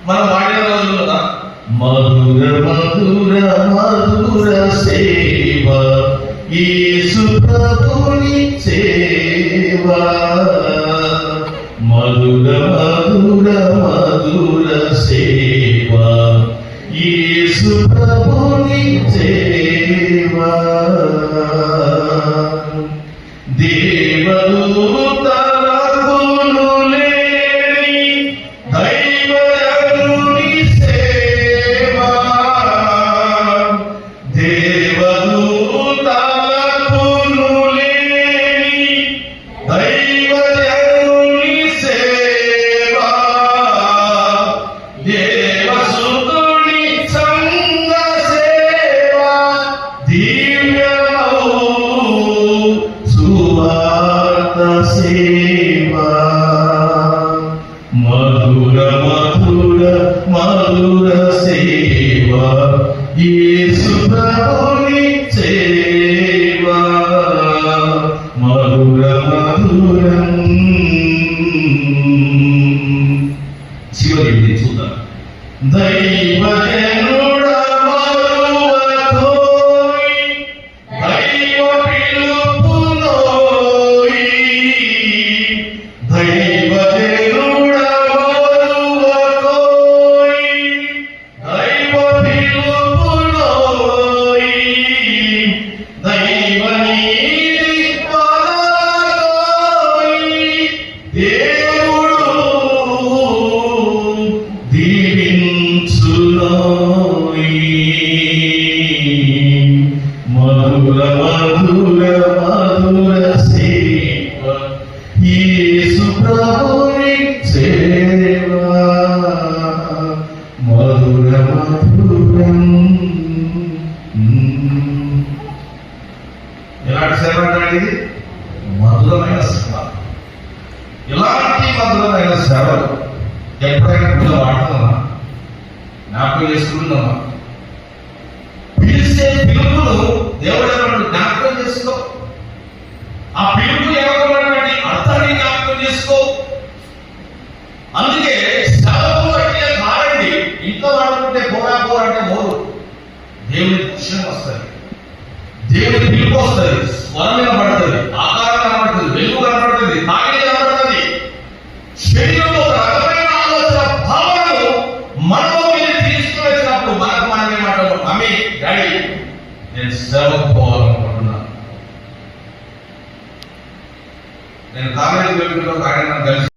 మనం వాడిన రోజులు కదా, మధుర మధుర మధుర సేవ యేసు ప్రభుని సేవ, మధుర మధుర మధుర సేవ యేసు ప్రభుని సేవ, దేవదూతలకును లేని దైవజనుని సేవ, దేవదూతలకును లేని దైవజనుని సేవ, దేవసుతుని సంగ సేవ, దివ్యమౌ సువార్త సేవ, మధుర మధుర మధుర సేవ యేసు ప్రభుని సేవ, మధుర మధురం. చివరి చూద్దాం. దైవజనుడ మరువకోయ్, దైవ పిలుపునోయ్, దైవజనుడ మరువకోయ్, దైవ పిలుపునోయ్, దైవ నీతి పరలోయ్, దేవుడు దీవించునోయ్, మధుర మధుర మధుర సేవ యేసు ప్రభుని సేవ, మధుర మధురం. ఎలాంటి సేవ అంటే ఇది? మధురమైన సేవ. ఇలాంటి మధురమైన సేవలు ఎప్పుడైనా పిల్లలు వాడుతున్నామా? జ్ఞాపకం చేసుకుంటున్నామా? పిలిచే పిలుపును దేవుడు ఏమన్నాడు? జ్ఞాపకం చేసుకో. ఆ పిలుపు ఏమన్నటువంటి అర్థాన్ని జ్ఞాపకం చేసుకో. అందుకే సేవకు అంటే మారండి. ఇంట్లో వాడుకుంటే పోరా అంటే మోరు. దేవుని దర్శనం వస్తుంది, దేవుని పిలుపు వస్తుంది, స్వరం కనబడుతుంది, ఆకారం కనబడుతుంది, వెలుగు కనబడుతుంది, తాగి కనబడుతుంది. శరీరంలో ఒక రకమైన ఆలోచన భావనను మనలో మీరు తీసుకుని వచ్చినప్పుడు మనకు మనమే మాట్లాడు, మమ్మీ డాడీ నేను సేవకు పోవాలనుకుంటున్నాను. నేను కాలేజీ వెళ్తున్న ఒక ఆయన కలిసి